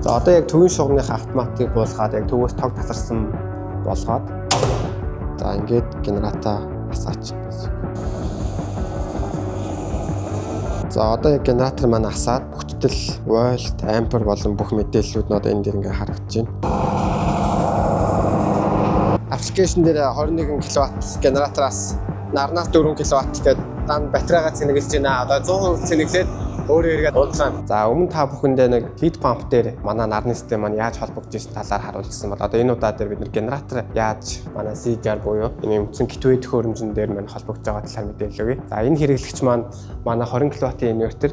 За одоо яг төвийн шугамных автоматыг буулгаад яг төвөөс тог тасарсан болгоод за ингээд генератор асаач. За одоо яг генератор маань асаад бүттэл вольт, ампер болон бүх мэдээллүүд нь одоо энэ дээр ингээд харагдаж байна. Аппликейшн дээр 21 кВт генератораас нарнаас 4 кВт гэдэг дан батарейгаа цэнэглэж байна. Одоо 100% цэнэглээд өөрөө эргээд унтраа. За өмнө та бүхэндээ нэг heat pump дээр манай нарны систем маань яаж холбогдож ирсэн талаар харуулсан бол одоо энэ удаа дээр бид нэр генератор яаж манай CGR буюу энэ үндсэн ГТВ төхөөрөмжн дээр маань холбогдож байгаа талаар мэдээлэл өгье. За энэ хэрэглэгч маань манай 20 кВт-ийн инвертер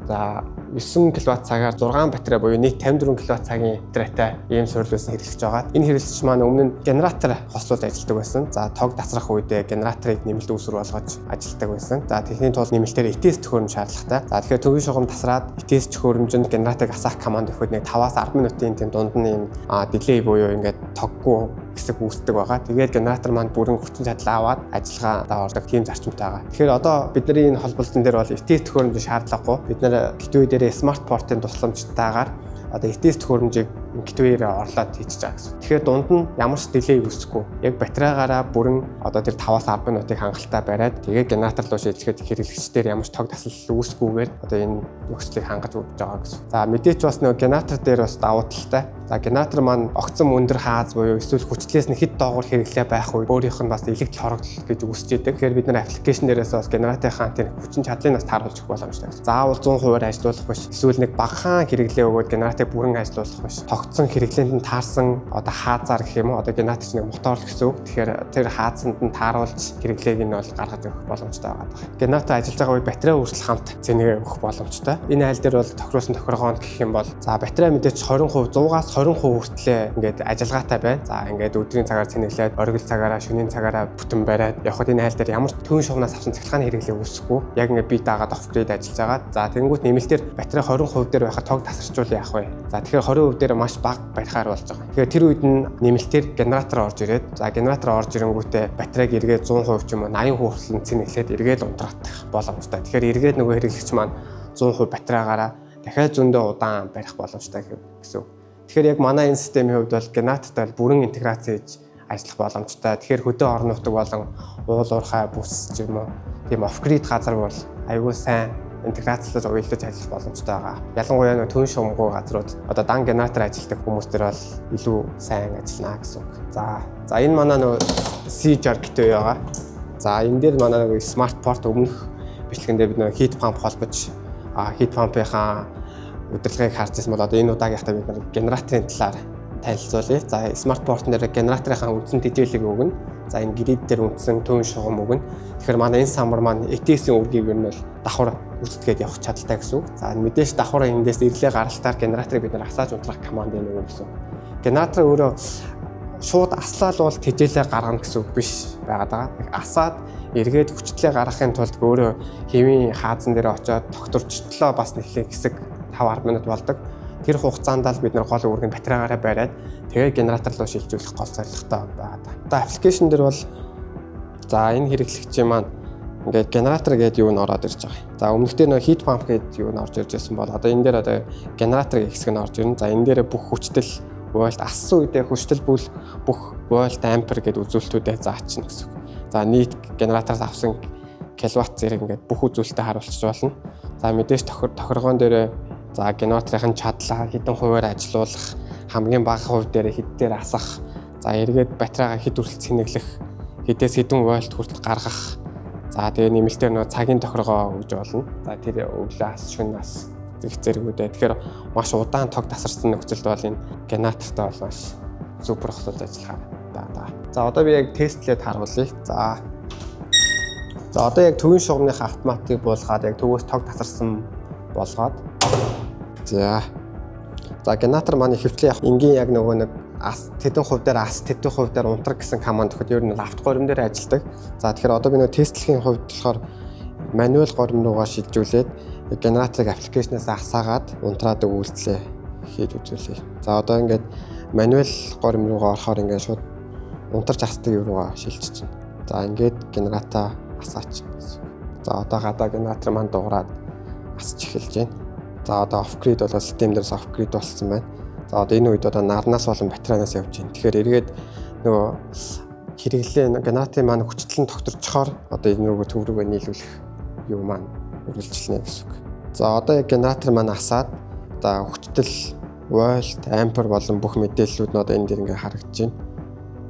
за 9 кВт цагаар 6 батарей буюу нийт 54 кВт цагийн батарейтай ийм суурилсан хэрэглэж байгаа. Энэ хэрэглэгч маань өмнө нь генератор хослуулж ажилладаг байсан. За тог тасрах үедээ генераторыг нэмэлт үүсвэр болгож ажилладаг байсан. За техникийн тул нэмэлтээр ETS төхөөрөмж шаардлагатай. За тэгэхээр төвийн шугам тасраад ETS төхөөрөмжөнд генераторыг асаах команд өгөхөд нэг 5-аас 10 минутын тийм дунд нь ийм delay буюу ингээд тоггүй хэсэг үүсдэг байгаа. Тэгээд генератор маань бүрэн хүчин чадал аваад ажиллагаадаа ордог тийм зарчимтай байгаа. Тэгэхээр одоо бидний энэ холболтон дээр бол ETS төхөөрөмж шаардлагагүй. Бид нэр ГТВ дээр смарт портын тусламжтайгаар одоо ETS төхөөрөмжийг ГТВ-ээр орлоод хийчихэж байгаа гэсэн. Тэгэхээр дунд нь ямар ч delay үүсэхгүй. Яг батарейгаараа бүрэн одоо тэр 5-аас 10 минутыг хангалттай бариад тэгээд генератор руу шилжихэд хэрэглэгчдэр ямар ч тог тасал үүсгүйгээр одоо энэ нөхцөлийг хангаж өгч байгаа гэсэн. За мэдээч бас нөгөө генератор дээр бас давуу талтай. За генератор маань огцом өндөр хааз буюу эсвэл хүчлээс нь хэд доогуур хэрэглээ байх үе өөрийнх нь бас илэгдэл хорогдол гэж үсэж идэг. Тэгэхээр бид нар аппликейшн дээрээс бас генераторын тэр хүчин чадлыг бас тааруулж өгөх боломжтой гэсэн. Заавал 100% ажиллуулах биш. Эсвэл нэг багахан хэрэглээ өгөөд генераторыг бүрэн ажиллуулах биш. Тогтсон хэрэглээнд нь таарсан одоо хаазаар гэх юм уу одоо генератор чинь мотор л гэсэн үг. Тэгэхээр тэр хаазанд нь тааруулж хэрэглээг нь бол гаргаж өгөх боломжтой байгаа. Генератор ажиллаж байгаа үе батарей үржил хамт цэнэгээ өгөх боломжтой. Энэ айл дээр бол тохируулсан тохиргоонд гэх юм бол за батарей мэдээч 20% 100-аас 20% хүртлээр ингээд ажиллагаатай байна. За ингээд өдрийн цагаар цэнэглээд, оргил цагаараа, шөнийн цагаараа бүтэн бариад явхад энэ айл дээр ямар төвийн шугамнаас авсан цахилгааны хэрэглээ үүсэхгүй. Яг ингээд бие даагаад апгрейд ажиллаж байгаа. За тэнгуут нэмэлтээр батарей 20% дээр байхад тог тасарчул яах вэ? За тэгэхээр 20% дээр маш бага барихаар болж байгаа. Тэгэхээр тэр үед нь нэмэлтээр генератор орж ирээд, за генератор орж ирэнгүүтээ батарейг эргээд 100% ч юм уу 80% хүртэл цэнэглээд эргээд унтраах боломжтой. Тэгэхээр эргээд нөгөө хэрэглэгч маань 100% батарейгаараа дахиад зөндөө удаан барих боломжтой гэсэн үг. Тэгэхээр яг манай энэ системийн хувьд бол генератортай бүрэн интеграц хийж ажиллах боломжтой. Тэгэхээр хөдөө орон нутаг болон уул уурхай бүс ч юм уу тийм офгрид газар бол аюул сайн интеграцлаж уялдаж ажиллах боломжтой байгаа. Ялангуяа нөө төвийн шугамгүй газрууд одоо дан генератор ажилладаг хүмүүс төр бол илүү сайн ажиллана гэсэн үг. За энэ манай нөө CGR ГТВ байгаа. За энэ дээр манай нэг смарт порт өмнөх бичлэгэндээ бид нөө heat pump холбож heat pump-ийнхаа удирдлагыг харж ирсэн бол одоо энэ удаагийнхаа бид нар генераторын талаар танилцуулъя. За смарт порт нэр генераторынхаа үндсэн тэжээлийг өгнө. За энэ грид дээр үндсэн төвийн шугам өгнө. Тэгэхээр манай энэ самбар маань ETS-ийн үргийг ер нь бол давхар гүйцэтгээд явах чадaltaй гэсэн үг. За мэдээж давхар эндээс ирлээ гаралтаар генераторыг бид нар асааж унтрах команд өгнө гэсэн. Генератор өөрөө шууд аслал бол тэжээлээ гаргана гэсэн үг биш байгаад байгаа. Асаад эргээд хүчлээ гаргахын тулд өөрөө хэвийн хаазан дээр очиод тогтворчлоо бас нэхлэх хэсэг 5-10 минут болдог. Тэр хугацаанд л бид нар гол үүргийг батарейгаараа бариад тэгээд генератор руу шилжүүлэх гол зорилготой байгаа. Одоо аппликейшн дээр бол за энэ хэрэглэгчийн маань ингээд генератор гэдэг юу н ороод ирж байгаа. За өмнөдөө нөө heat pump гэдэг юу н орж ирж байсан бол одоо энэ дээр одоо генератор гэх хэсэг нь орж ирнэ. За энэ дээр бүх хүчтэл вольт ассан үедээ хүчтэл бүл бүх вольт ампер гэдэг үзүүлэлтүүдэд заачна гэсэн. За нийт генератораас авсан киловатт зэрэг ингээд бүх үзүүлэлтэд харуулчих болно. За мэдээж тохиргоон дээр за генераторын чадлаа хэдэн хувиар ажилуулах, хамгийн бага хувь дээр хэд дээр асах, за эргээд батарейгаа хэд хүртэл цэнэглэх, хэдээс хэдэн вольт хүртэл гаргах. За тэгээ нэмэлтээр нөө цагийн тохиргоо өгж болно. За тэр өглөө ас, шөнө ас зэрэгүүдээ. Тэгэхээр маш удаан тог тасарсан нөхцөлд бол энэ генератортой бол маш супер хосолж ажиллах байгаа. За одоо би яг тестлээд харуулъя. За одоо яг төвийн шугамных автоматыг буулгаад яг төвөөс тог тасарсан болгоод за генератор маань хэвтлээ энгийн яг нөгөө нэг тэдэн хувь дээр тэдэн хувь дээр унтраг гэсэн команд өгөхөд ер нь авто горим дээр ажилладаг. За тэгэхээр одоо би нөгөө тестлэхийн хувьд болохоор мануал горим руугаа шилжүүлээд генераторыг аппликейшнээс асаагаад унтраад өгүүлтлээ хийж үзүүлье. За одоо ингээд мануал горим руугаа орохоор ингээд шууд унтарч асдаг юм руугаа шилжиж байна. За ингээд генератор асаач. За одоо гадаа генератор маань дуурайад асч эхэлж байна. За одоо офгрид болоод систем дээрээс офгрид болсон байна. За одоо энэ үед одоо нарнаас болон батарейнаас явж байна. Тэгэхээр эргээд нөгөө хэрэглээ генераторын маань хүчтэй тогтворчхоор одоо энэ рүү төв рүүгээ нийлүүлэх юу маань үргэлжилнэ гэсэн үг. За одоо яг генератор маань асаад одоо хүчтэй вольт, ампер болон бүх мэдээллүүд нь одоо энэ дээр ингээ харагдаж байна.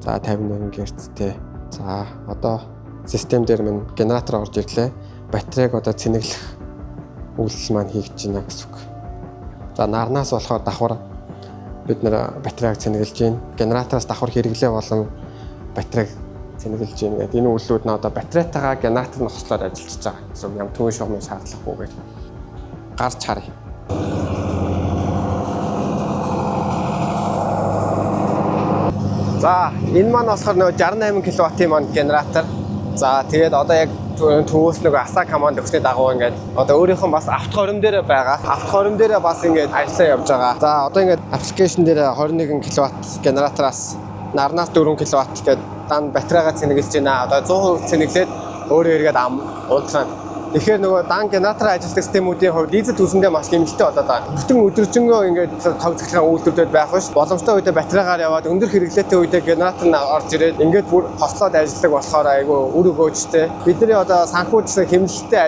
За 58 Гц-тэй. За одоо систем дээр минь генератор орж ирлээ. Батарейг одоо цэнэглэх үйлдэл маань хийж байна гэсэн үг. За нарнаас болохоор давхар бид нэр батарейг цэнэглэж байна. Генератороос давхар хэрэглээ болон батарейг цэнэглэж байна гэдэг. Энэ үйлдэлүүд нь одоо батарейтайгаа генератор нь хослоод ажиллаж байгаа гэсэн юм түүн шугамын шаардлагагүйгээр гарч харъя. За энэ маань болохоор нөгөө 68 кВт-ийн маань генератор. За тэгээд одоо яг төвөөс нөгөө асаа команд өгсөний дагуу ингээд одоо өөрийнх нь бас автохорим дээр байгаа. Автохорим дээр бас ингээд ажиллаа явж байгаа. За одоо ингээд аппликейшн дээр 21 кВт генератороос нарнаас 4 кВт гэдэг дан батарейгаа цэнэглэж байна. Одоо 100% цэнэглээд өөрөө эргээд унтраа. Тэгэхээр нөгөө дан генератор ажилладаг системүүдийн хувьд дизель түвшиндээ маш хэмжээтэй болоод байгаа. Бүтэн өдөржингөө ингээд тог цэглэн үйлдвэрлэдэг байх биш. Боломжтой үедээ батарейгаар яваад өндөр хэрэглээтэй үедээ генератор нь орж ирээд ингээд бүр хослоод ажилладаг болохоор айгүй үр өгөөжтэй. Бидний одоо санхүүжсэн хэмнэлттэй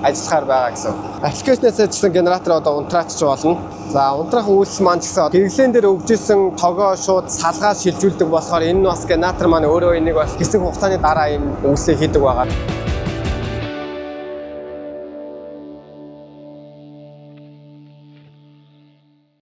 ажиллахаар байгаа гэсэн. Аппликейшнээс ажилласан генератор одоо унтраач болно. За унтраах үйлс маань ч гэсэн хэрэглэн дээр өгжсэн тогоо шууд салгаа шилжүүлдэг болохоор энэ нь бас генератор маань өөрөө энийг бас хэсэг хугацааны дараа энэ үйлсээ хийдэг байгаа.